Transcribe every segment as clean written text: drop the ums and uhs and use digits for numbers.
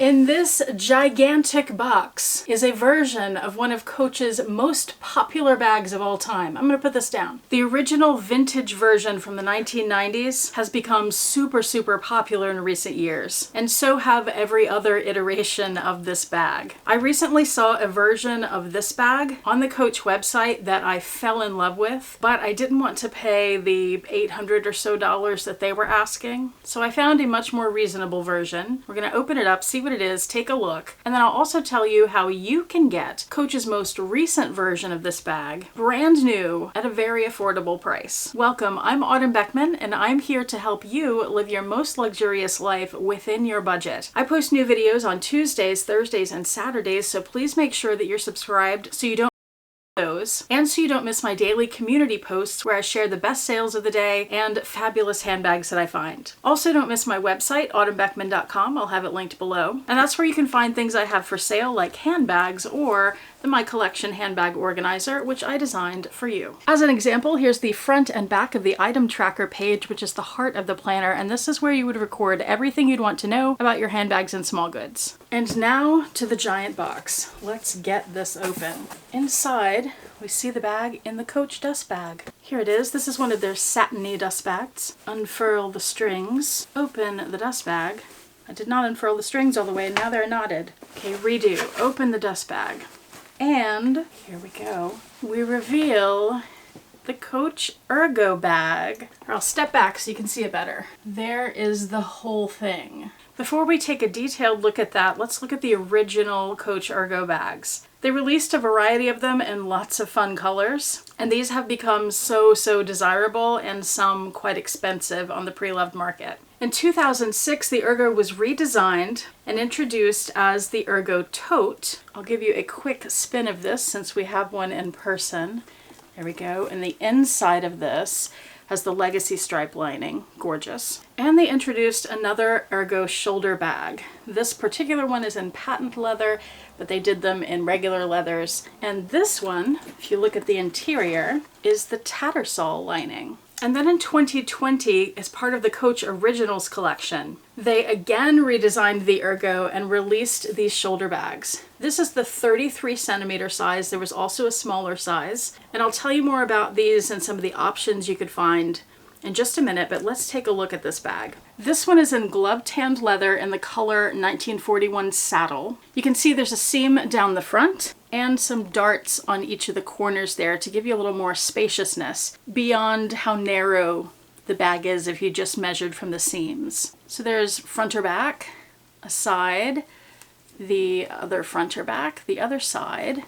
In this gigantic box is a version of one of Coach's most popular bags of all time. I'm going to put this down. The original vintage version from the 1990s has become super popular in recent years, and so have every other iteration of this bag. I recently saw a version of this bag on the Coach website that I fell in love with, but I didn't want to pay the $800 or so that they were asking. So I found a much more reasonable version. We're going to open it up, see what it is, take a look, and then I'll also tell you how you can get Coach's most recent version of this bag, brand new, at a very affordable price. Welcome, I'm Autumn Beckman, and I'm here to help you live your most luxurious life within your budget. I post new videos on Tuesdays, Thursdays, and Saturdays, so please make sure that you're subscribed so you don't those, and so you don't miss my daily community posts where I share the best sales of the day and fabulous handbags that I find. Also, don't miss my website, autumnbeckman.com. I'll have it linked below. And that's where you can find things I have for sale like handbags or the My Collection handbag organizer, which I designed for you. As an example, here's the front and back of the item tracker page, which is the heart of the planner, and this is where you would record everything you'd want to know about your handbags and small goods. And now to the giant box. Let's get this open. Inside, we see the bag in the Coach dust bag. Here it is. This is one of their satiny dust bags. Unfurl the strings. Open the dust bag. I did not unfurl the strings all the way, and now they're knotted. Okay, redo. Open the dust bag. And here we go. We reveal the Coach Ergo bag. Or I'll step back so you can see it better. There is the whole thing. Before we take a detailed look at that, let's look at the original Coach Ergo bags. They released a variety of them in lots of fun colors, and these have become so desirable and some quite expensive on the pre-loved market. In 2006, the Ergo was redesigned and introduced as the Ergo Tote. I'll give you a quick spin of this since we have one in person. There we go. And the inside of this has the legacy stripe lining. Gorgeous. And they introduced another Ergo shoulder bag. This particular one is in patent leather, but they did them in regular leathers. And this one, if you look at the interior, is the Tattersall lining. And then in 2020, as part of the Coach Originals collection, they again redesigned the Ergo and released these shoulder bags. This is the 33 centimeter size. There was also a smaller size. And I'll tell you more about these and some of the options you could find in just a minute, but let's take a look at this bag. This one is in glove tanned leather in the color 1941 saddle. You can see there's a seam down the front and some darts on each of the corners there to give you a little more spaciousness beyond how narrow the bag is if you just measured from the seams. So there's front or back, a side, the other front or back, the other side,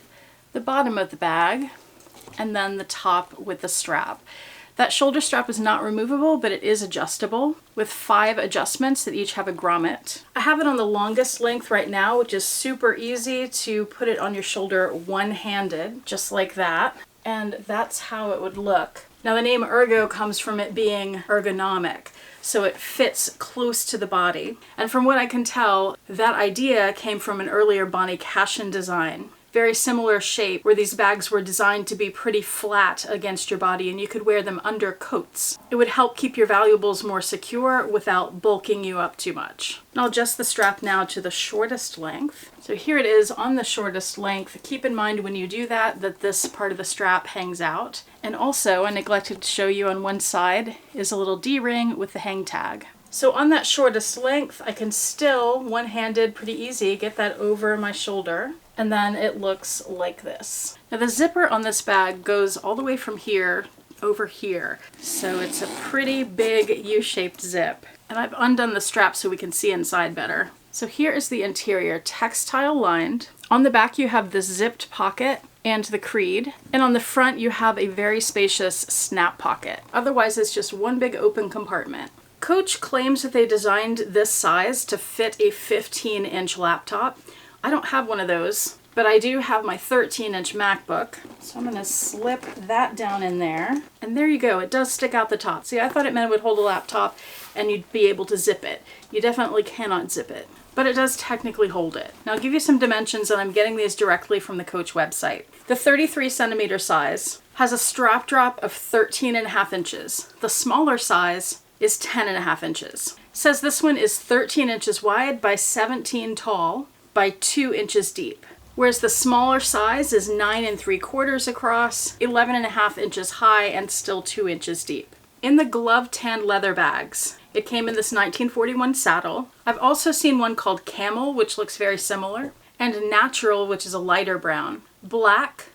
the bottom of the bag, and then the top with the strap. That shoulder strap is not removable, but it is adjustable with 5 adjustments that each have a grommet. I have it on the longest length right now, which is super easy to put it on your shoulder one-handed, just like that. And that's how it would look. Now the name Ergo comes from it being ergonomic, so it fits close to the body. And from what I can tell, that idea came from an earlier Bonnie Cashin design. Very similar shape, where these bags were designed to be pretty flat against your body and you could wear them under coats. It would help keep your valuables more secure without bulking you up too much. And I'll adjust the strap now to the shortest length. So here it is on the shortest length. Keep in mind when you do that, that this part of the strap hangs out. And also, I neglected to show you on one side is a little D-ring with the hang tag. So on that shortest length, I can still, one-handed, pretty easy, get that over my shoulder. And then it looks like this. Now the zipper on this bag goes all the way from here over here. So it's a pretty big U-shaped zip. And I've undone the strap so we can see inside better. So here is the interior, textile lined. On the back you have this zipped pocket and the creed. And on the front you have a very spacious snap pocket. Otherwise it's just one big open compartment. Coach claims that they designed this size to fit a 15-inch laptop. I don't have one of those, but I do have my 13-inch MacBook. So I'm gonna slip that down in there. And there you go, it does stick out the top. See, I thought it meant it would hold a laptop and you'd be able to zip it. You definitely cannot zip it, but it does technically hold it. Now I'll give you some dimensions, and I'm getting these directly from the Coach website. The 33 centimeter size has a strap drop of 13.5 inches. The smaller size is 10.5 inches. says this one is 13 inches wide by 17 tall by 2 inches deep. Whereas the smaller size is 9 3/4 across, 11.5 inches high, and still 2 inches deep. In the glove tanned leather bags, it came in this 1941 saddle. I've also seen one called Camel, which looks very similar, and Natural, which is a lighter brown. Black,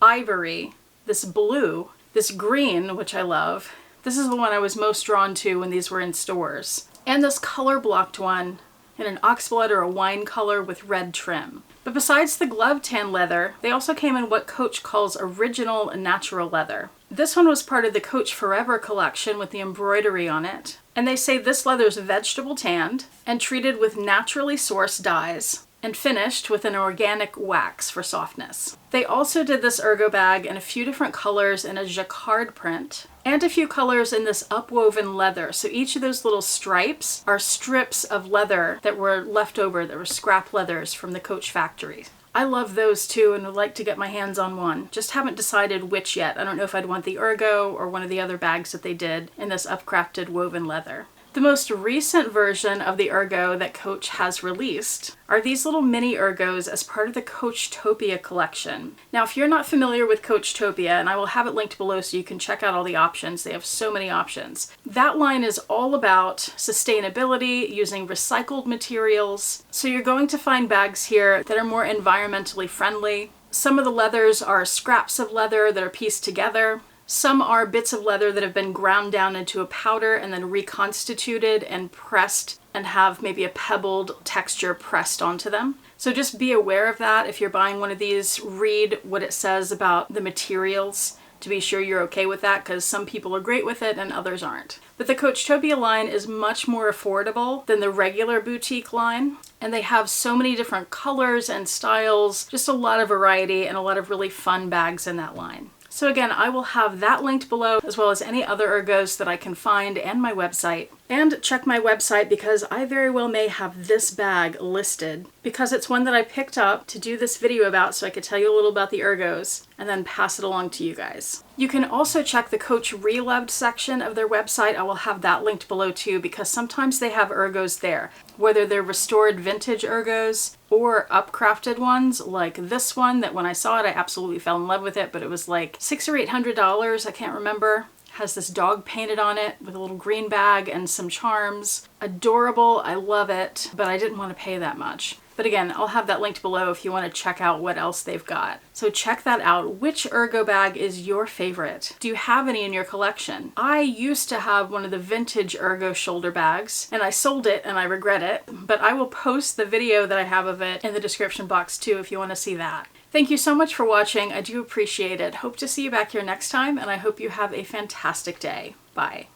Ivory, this blue, this green, which I love. This is the one I was most drawn to when these were in stores. And this color blocked one in an oxblood or a wine color with red trim. But besides the glove tan leather, they also came in what Coach calls original natural leather. This one was part of the Coach Forever collection with the embroidery on it. And they say this leather is vegetable tanned and treated with naturally sourced dyes and finished with an organic wax for softness. They also did this Ergo bag in a few different colors in a jacquard print and a few colors in this upwoven leather. So each of those little stripes are strips of leather that were left over, that were scrap leathers from the Coach factory. I love those too and would like to get my hands on one. Just haven't decided which yet. I don't know if I'd want the Ergo or one of the other bags that they did in this upcrafted woven leather. The most recent version of the Ergo that Coach has released are these little mini Ergos as part of the Coach Topia collection. Now, if you're not familiar with Coach Topia, and I will have it linked below so you can check out all the options, they have so many options. That line is all about sustainability, using recycled materials. So you're going to find bags here that are more environmentally friendly. Some of the leathers are scraps of leather that are pieced together. Some are bits of leather that have been ground down into a powder and then reconstituted and pressed and have maybe a pebbled texture pressed onto them. So just be aware of that. If you're buying one of these, read what it says about the materials to be sure you're okay with that, because some people are great with it and others aren't. But the Coach Topia line is much more affordable than the regular boutique line. And they have so many different colors and styles, just a lot of variety and a lot of really fun bags in that line. So again, I will have that linked below, as well as any other Ergos that I can find and my website. And check my website because I very well may have this bag listed because it's one that I picked up to do this video about so I could tell you a little about the Ergos and then pass it along to you guys. You can also check the Coach Preloved section of their website. I will have that linked below too because sometimes they have Ergos there, whether they're restored vintage Ergos or upcrafted ones like this one that when I saw it I absolutely fell in love with it, but it was like $600 or $800, I can't remember. Has this dog painted on it with a little green bag and some charms. Adorable, I love it, but I didn't want to pay that much. But again, I'll have that linked below if you want to check out what else they've got. So check that out. Which Ergo bag is your favorite? Do you have any in your collection? I used to have one of the vintage Ergo shoulder bags and I sold it and I regret it, but I will post the video that I have of it in the description box too if you want to see that. Thank you so much for watching. I do appreciate it. Hope to see you back here next time and I hope you have a fantastic day. Bye.